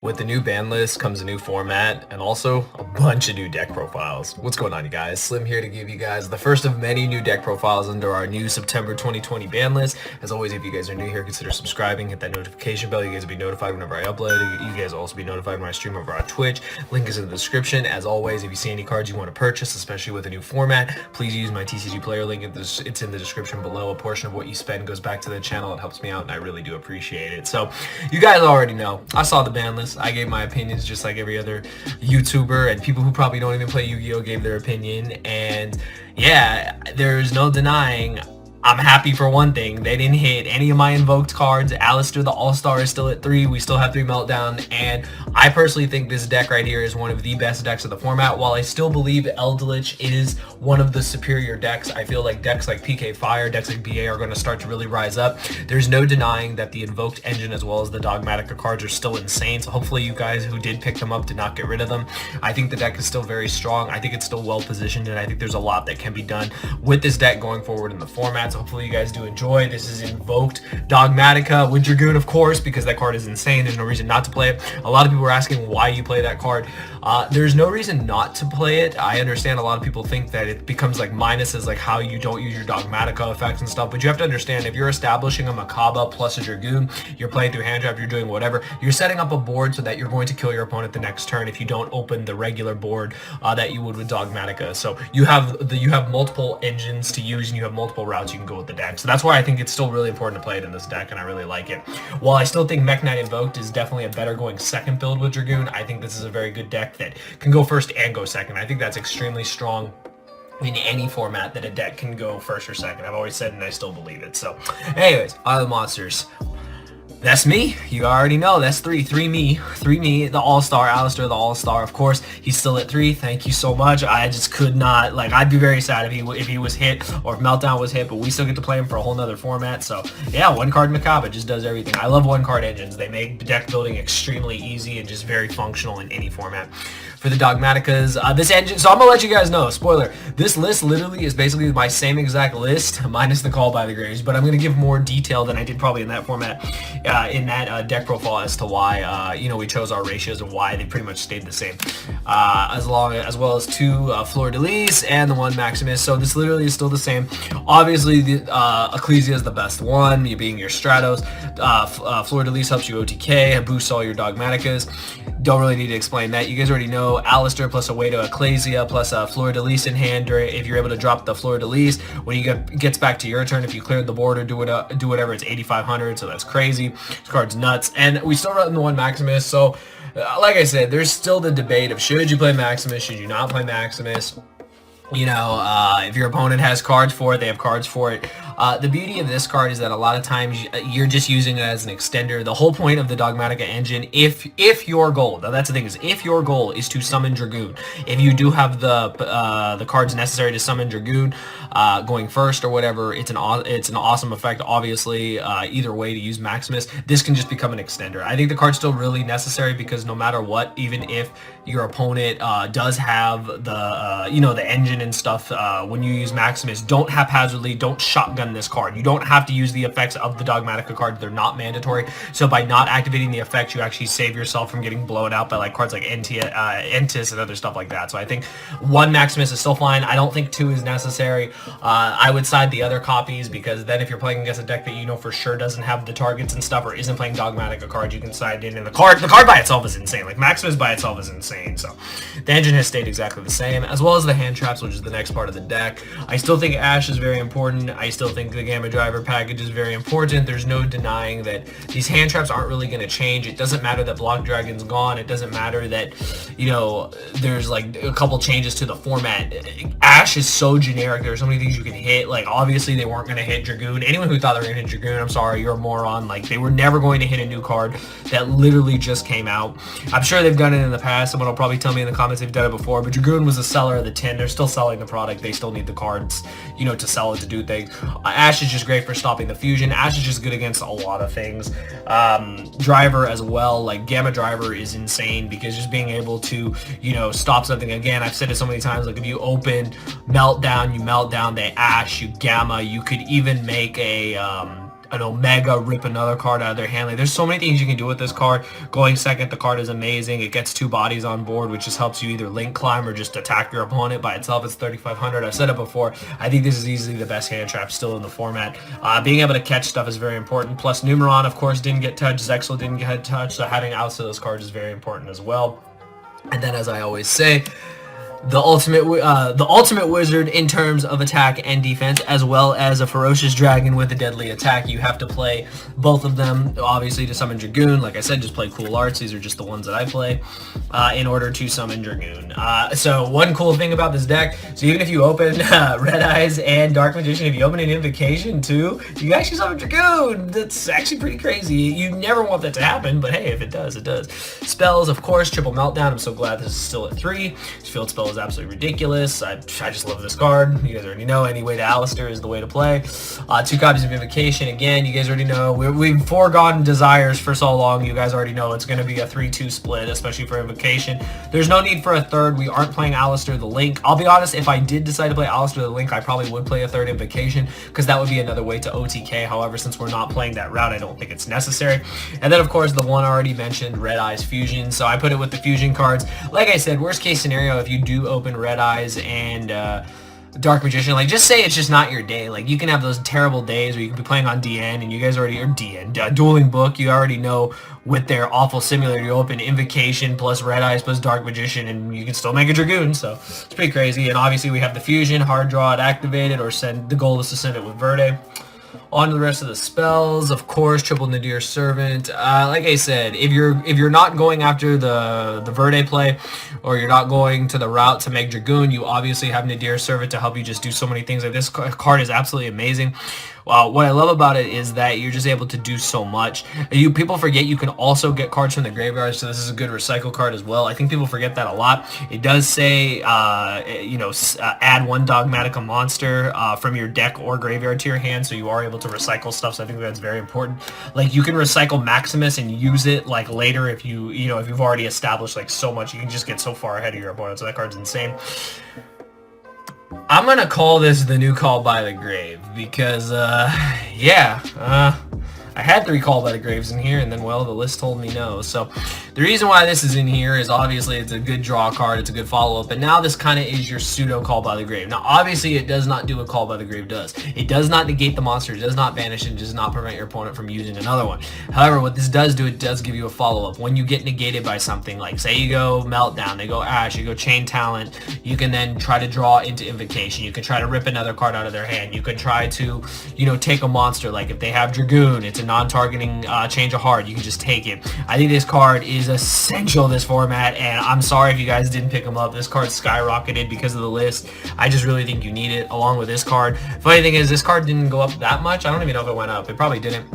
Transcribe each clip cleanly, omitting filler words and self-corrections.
With the new ban list comes a new format and also a bunch of new deck profiles. What's going on, you guys? Slim here to give you guys the first of many new deck profiles under our new September 2020 ban list. As always, if you guys are new here, consider subscribing, hit that notification bell. You guys will be notified whenever I upload. You guys will also be notified when I stream over on Twitch. Link is in the description. As always, if you see any cards you want to purchase, especially with a new format, please use my TCG player link. It's in the description below. A portion of what you spend goes back to the channel. It helps me out and I really do appreciate it. So you guys already know, I saw the ban list. I gave my opinions just like every other YouTuber, and people who probably don't even play Yu-Gi-Oh! Gave their opinion, and yeah, there's no denying I'm happy for one thing. They didn't hit any of my invoked cards. Alistair the All-Star is still at 3. We still have 3 Meltdown, and I personally think this deck right here is one of the best decks of the format. While I still believe Eldritch is one of the superior decks, I feel like decks like PK Fire, decks like BA are going to start to really rise up. There's no denying that the invoked engine as well as the Dogmatika cards are still insane, so hopefully you guys who did pick them up did not get rid of them. I think the deck is still very strong. I think it's still well positioned, and I think there's a lot that can be done with this deck going forward in the format. So hopefully you guys do enjoy. This is invoked Dogmatika with Dragoon, of course, because that card is insane. There's no reason not to play it. A lot of people are asking why you play that card. There's no reason not to play it. I understand a lot of people think that it becomes like minuses, like how you don't use your Dogmatika effects and stuff, but you have to understand, if you're establishing a Makaba plus a Dragoon, you're playing through hand trap, you're doing whatever, you're setting up a board so that you're going to kill your opponent the next turn if you don't open the regular board that you would with Dogmatika. So you have multiple engines to use, and you have multiple routes you can go with the deck. So that's why I think it's still really important to play it in this deck, and I really like it. While I still think Mech Knight Invoked is definitely a better going second build with Dragoon, I think this is a very good deck that can go first and go second. I think that's extremely strong in any format, that a deck can go first or second. I've always said, and I still believe it. So anyways, Island Monsters. That's me. You already know. That's 3 me, the All-Star, Alistair the All-Star. Of course, he's still at 3. Thank you so much. I just could not, like, I'd be very sad if he was hit, or if Meltdown was hit, but we still get to play him for a whole nother format. So yeah, one card Makaba just does everything. I love one card engines. They make deck building extremely easy and just very functional in any format. For the Dogmatikas, this engine, so I'm gonna let you guys know, spoiler, this list literally is basically my same exact list minus the Call by the Graves, but I'm gonna give more detail than I did probably in that format, in that deck profile, as to why you know, we chose our ratios and why they pretty much stayed the same, as well as 2 Fleur de Lis and the 1 Maximus. So this literally is still the same. Obviously the Ecclesia is the best one, you being your Stratos. Fleur de Lis helps you OTK, boosts all your Dogmatikas. Don't really need to explain that. You guys already know. Alistair plus a way to Ecclesia plus a Fleur de Lis in hand. If you're able to drop the Fleur de Lis when gets back to your turn, if you cleared the board or do whatever, it's 8,500. So that's crazy. This card's nuts. And we still run the 1 Maximus. So like I said, there's still the debate of should you play Maximus, should you not play Maximus. You know, if your opponent has cards for it, they have cards for it. The beauty of this card is that a lot of times you're just using it as an extender. The whole point of the Dogmatika engine, if your goal, now that's the thing, is if your goal is to summon Dragoon, if you do have the cards necessary to summon Dragoon going first or whatever, it's an awesome effect. Obviously, either way to use Maximus, this can just become an extender. I think the card's still really necessary because no matter what, even if your opponent does have the you know, the engine and stuff, when you use Maximus, don't haphazardly, don't shotgun this card. You don't have to use the effects of the Dogmatika card. They're not mandatory. So by not activating the effects, you actually save yourself from getting blown out by like cards like Entis and other stuff like that. So I think 1 Maximus is still fine. I don't think 2 is necessary. I would side the other copies, because then if you're playing against a deck that you know for sure doesn't have the targets and stuff, or isn't playing Dogmatika cards, you can side in. And the card by itself is insane. Like Maximus by itself is insane. So the engine has stayed exactly the same, as well as the hand traps, which is the next part of the deck. I still think Ash is very important. I still think the Gamma Driver package is very important. There's no denying that these hand traps aren't really going to change. It doesn't matter that Block Dragon's gone. It doesn't matter that, you know, there's like a couple changes to the format. Ash is so generic. There's so many things you can hit. Like, obviously they weren't going to hit Dragoon. Anyone who thought they were going to hit Dragoon, I'm sorry, you're a moron. Like, they were never going to hit a new card that literally just came out. I'm sure they've done it in the past. Someone will probably tell me in the comments they've done it before, but Dragoon was a seller of the tin. They're still selling the product. They still need the cards, you know, to sell it, to do things. Ash is just great for stopping the fusion. Ash is just good against a lot of things. Driver as well, like Gamma Driver is insane, because just being able to, you know, stop something. Again, I've said it so many times, like if you open Meltdown, you Meltdown, they Ash, you Gamma, you could even make a an Omega rip another card out of their hand. Like, there's so many things you can do with this card. Going second, the card is amazing. It gets 2 bodies on board, which just helps you either link climb or just attack your opponent. By itself, it's 3,500. I've said it before. I think this is easily the best hand trap still in the format. Being able to catch stuff is very important. Plus, Numeron, of course, didn't get touched. Zexal didn't get touched, so having outs to those cards is very important as well. And then, as I always say, the ultimate wizard in terms of attack and defense, as well as a ferocious dragon with a deadly attack. You have to play both of them, obviously, to summon Dragoon. Like I said, just play cool arts. These are just the ones that I play in order to summon Dragoon. So one cool thing about this deck, so even if you open Red Eyes and Dark Magician, if you open an Invocation too, you can actually summon Dragoon. That's actually pretty crazy. You never want that to happen, but hey, if it does, it does. Spells, of course, Triple Meltdown. I'm so glad this is still at 3. Field Spell is absolutely ridiculous. I just love this card. You guys already know. Any way to Alistair is the way to play. 2 copies of Invocation. Again, you guys already know. We've foregone Desires for so long. You guys already know it's going to be a 3-2 split, especially for Invocation. There's no need for a third. We aren't playing Alistair the Link. I'll be honest, if I did decide to play Alistair the Link, I probably would play a third Invocation, because that would be another way to OTK. However, since we're not playing that route, I don't think it's necessary. And then, of course, the one already mentioned, Red Eyes Fusion. So I put it with the Fusion cards. Like I said, worst case scenario, if you do open Red Eyes and Dark Magician, like, just say it's just not your day. Like, you can have those terrible days where you can be playing on DN, and you guys already are Dueling Book. You already know with their awful simulator, you open Invocation plus Red Eyes plus Dark Magician, and you can still make a Dragoon. So it's pretty crazy. And obviously we have the Fusion, hard draw it, activate it, or send. The goal is to send it with Verde. On to the rest of the spells, of course, Triple Nadir Servant. Like I said, if you're not going after the Verde play, or you're not going to the route to make Dragoon, you obviously have Nadir Servant to help you just do so many things. Like, this card is absolutely amazing. What I love about it is that you're just able to do so much. People forget you can also get cards from the graveyard, so this is a good recycle card as well. I think people forget that a lot. It does say, add 1 Dogmatika monster from your deck or graveyard to your hand, so you are able to recycle stuff. So I think that's very important. Like, you can recycle Maximus and use it like later if if you've already established like so much. You can just get so far ahead of your opponent. So that card's insane. I'm gonna call this the new Call by the Grave, because I had 3 Call by the Graves in here, and then, well, the list told me no. So the reason why this is in here is obviously it's a good draw card, it's a good follow-up, and now this kind of is your pseudo Call by the Grave. Now, obviously, it does not do what Call by the Grave does. It does not negate the monster, it does not banish it, does not prevent your opponent from using another one. However, what this does do, it does give you a follow-up. When you get negated by something, like, say you go Meltdown, they go Ash, you go Chain Talent, you can then try to draw into Invocation, you can try to rip another card out of their hand, you can try to, take a monster, like if they have Dragoon, it's a non-targeting change of heart, you can just take it. I think this card is essential this format, and I'm sorry if you guys didn't pick them up. This card skyrocketed because of the list. I just really think you need it along with this card. Funny thing is, this card didn't go up that much. I don't even know if it went up. It probably didn't.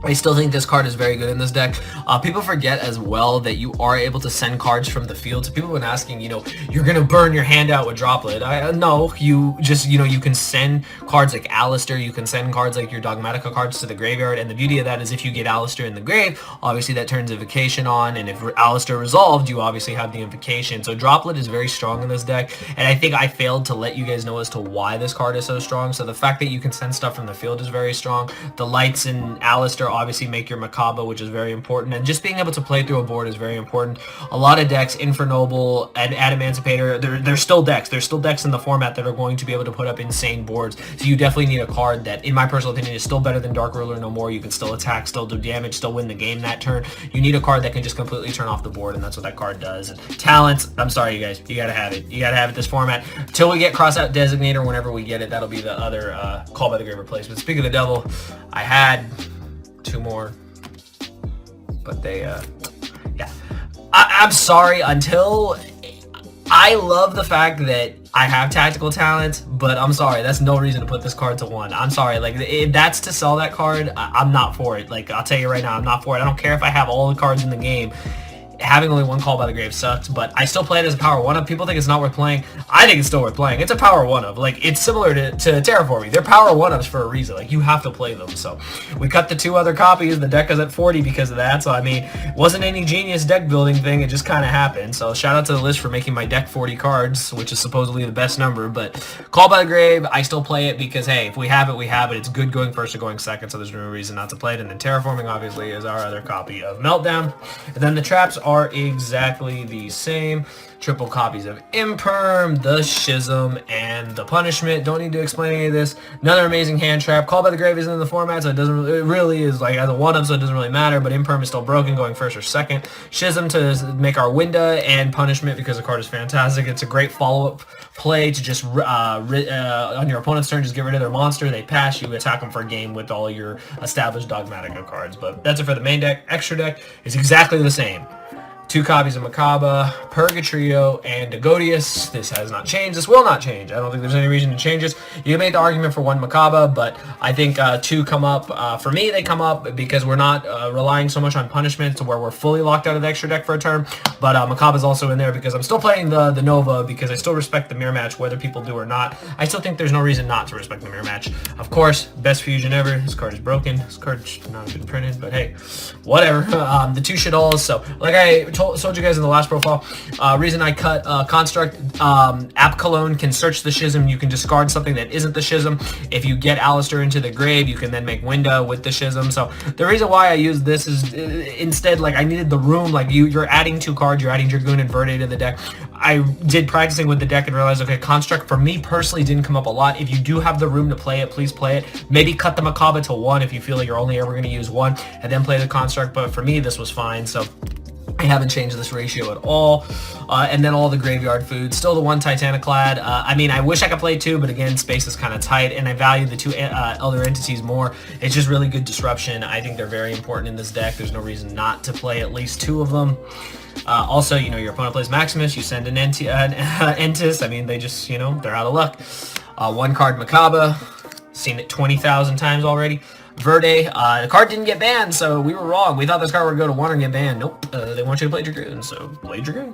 I still think this card is very good in this deck. People forget as well that you are able to send cards from the field. So people have been asking, you're going to burn your hand out with Droplet. No, you just, you can send cards like Alistair. You can send cards like your Dogmatika cards to the graveyard. And the beauty of that is if you get Alistair in the grave, obviously that turns Invocation on. And if Alistair resolved, you obviously have the Invocation. So Droplet is very strong in this deck. And I think I failed to let you guys know as to why this card is so strong. So the fact that you can send stuff from the field is very strong. The lights in Alistair obviously make your Macabre, which is very important, and just being able to play through a board is very important. A lot of decks, Infernoble and Adamantipator, they're still decks. There's still decks in the format that are going to be able to put up insane boards, so you definitely need a card that, in my personal opinion, is still better than Dark Ruler No More. You can still attack, still do damage, still win the game that turn. You need a card that can just completely turn off the board, and that's what that card does. And talents, I'm sorry, you guys, you gotta have it. You gotta have it this format. Till we get Crossout Designator, whenever we get it, that'll be the other Call by the Grave replacement. Speaking of the devil, I had 2 more, but they I'm sorry. Until I love the fact that I have tactical talent, but I'm sorry, that's no reason to put this card to 1. I'm sorry, like, if that's to sell that card, I'm not for it. Like, I'll tell you right now, I'm not for it. I don't care if I have all the cards in the game. having only one Call by the Grave sucks, but I still play it as a power 1-up. People think it's not worth playing. I think it's still worth playing. It's a power 1-up. Like, it's similar to Terraforming. They're power 1-ups for a reason. Like, you have to play them. So we cut the 2 other copies. The deck is at 40 because of that. So I mean, it wasn't any genius deck building thing. It just kind of happened. So shout out to the list for making my deck 40 cards, which is supposedly the best number. But Call by the Grave, I still play it because, hey, if we have it, we have it. It's good going first or going second, so there's no reason not to play it. And then Terraforming, obviously, is our other copy of Meltdown. And then the traps are exactly the same. Triple copies of Imperm, the Schism, and the Punishment. Don't need to explain any of this. Another amazing hand trap. Call by the Grave isn't in the format, so it doesn't really, it really is like as a 1-up, so it doesn't really matter, but Imperm is still broken, going first or second. Schism to make our Winda, and Punishment because the card is fantastic. It's a great follow-up play to just on your opponent's turn, just get rid of their monster. They pass, you attack them for a game with all your established Dogmatika cards. But that's it for the main deck. Extra deck is exactly the same. 2 copies of Makaba, Purgatrio, and Dagodius. This has not changed. This will not change. I don't think there's any reason to change this. You can make the argument for 1 Makaba, but I think 2 come up. For me, they come up because we're not relying so much on Punishment to where we're fully locked out of the extra deck for a turn. But Makaba's also in there because I'm still playing the Nova because I still respect the mirror match, whether people do or not. I still think there's no reason not to respect the mirror match. Of course, best fusion ever. This card is broken. This card's not been printed, but hey, whatever. The 2 Shadolls. So, like I told you guys in the last profile, reason I cut Construct, App Cologne can search the Schism. You can discard something that isn't the Schism. If you get Alistair into the grave, you can then make Winda with the Schism. So the reason why I use this is instead, like, I needed the room. Like, you're adding 2 cards, you're adding Dragoon Inverted to the deck. I did practicing with the deck and realized, okay, Construct for me personally didn't come up a lot. If you do have the room to play it, please play it. Maybe cut the Makaba to 1 if you feel like you're only ever going to use 1, and then play the Construct. But for me, this was fine. So I haven't changed this ratio at all. And then all the graveyard food. Still the 1 Titaniclad. I mean, I wish I could play 2, but again, space is kind of tight, and I value the 2 Elder Entities more. It's just really good disruption. I think they're very important in this deck. There's no reason not to play at least 2 of them. Also, you know, your opponent plays Maximus, you send an Entis. I mean, they just, you know, they're out of luck. 1 card Makaba. Seen it 20,000 times already. Verde, the card didn't get banned, so we were wrong. We thought this card would go to 1 and get banned. Nope, they want you to play Dragoon, so play Dragoon.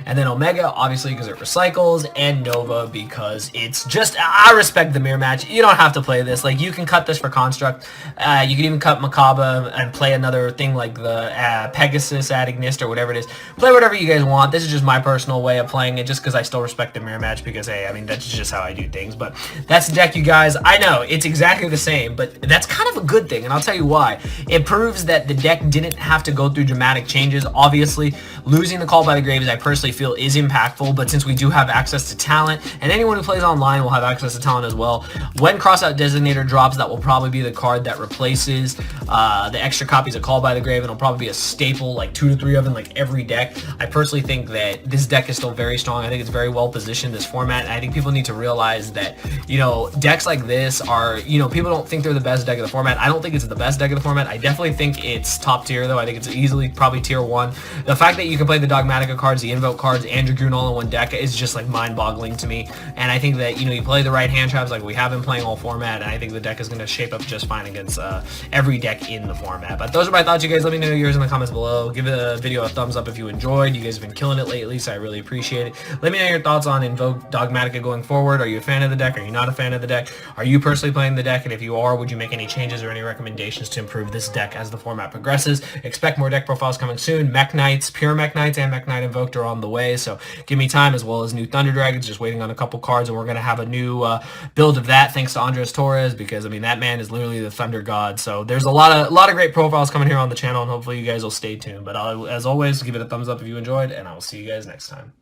And then Omega, obviously because it recycles, and Nova because it's just, I respect the mirror match. You don't have to play this. Like, you can cut this for Construct. You can even cut Makaba and play another thing like the Pegasus, Adignist, or whatever it is. Play whatever you guys want. This is just my personal way of playing it, just because I still respect the mirror match, because, hey, I mean, that's just how I do things. But that's the deck, you guys. I know, it's exactly the same, but that's kind of a good thing, and I'll tell you why. It proves that the deck didn't have to go through dramatic changes. Obviously, losing the Call by the Graves, I personally feel, is impactful, but since we do have access to talent, and anyone who plays online will have access to talent as well, when Crossout Designator drops, that will probably be the card that replaces the extra copies of Call by the Grave, and it'll probably be a staple, like 2 to 3 of them, like every deck. I personally think that this deck is still very strong. I think it's very well positioned in this format, and I think people need to realize that, you know, decks like this are, you know, people don't think they're the best deck of the format. I don't think it's the best deck of the format. I definitely think it's top tier, though. I think it's easily probably tier 1. The fact that you can play the Dogmatika cards, the Invoke cards, and Dragoon all in one deck is just like mind-boggling to me. And I think that, you know, you play the right hand traps like we have been playing all format, and I think the deck is going to shape up just fine against every deck in the format. But those are my thoughts, you guys. Let me know yours in the comments below. Give the video a thumbs up if you enjoyed. You guys have been killing it lately, so I really appreciate it. Let me know your thoughts on Invoke Dogmatika going forward. Are you a fan of the deck? Are you not a fan of the deck? Are you personally playing the deck? And if you are, would you make any changes or any recommendations to improve this deck as the format progresses? Expect more deck profiles coming soon. Mech Knights, pure Mech Knights, and Mech Knight Invoked are on the way, so give me time, as well as new Thunder Dragons, just waiting on a couple cards, and we're going to have a new build of that thanks to Andres Torres, because I mean, that man is literally the Thunder God. So there's a lot of great profiles coming here on the channel, and hopefully you guys will stay tuned. But as always, give it a thumbs up if you enjoyed, and I will see you guys next time.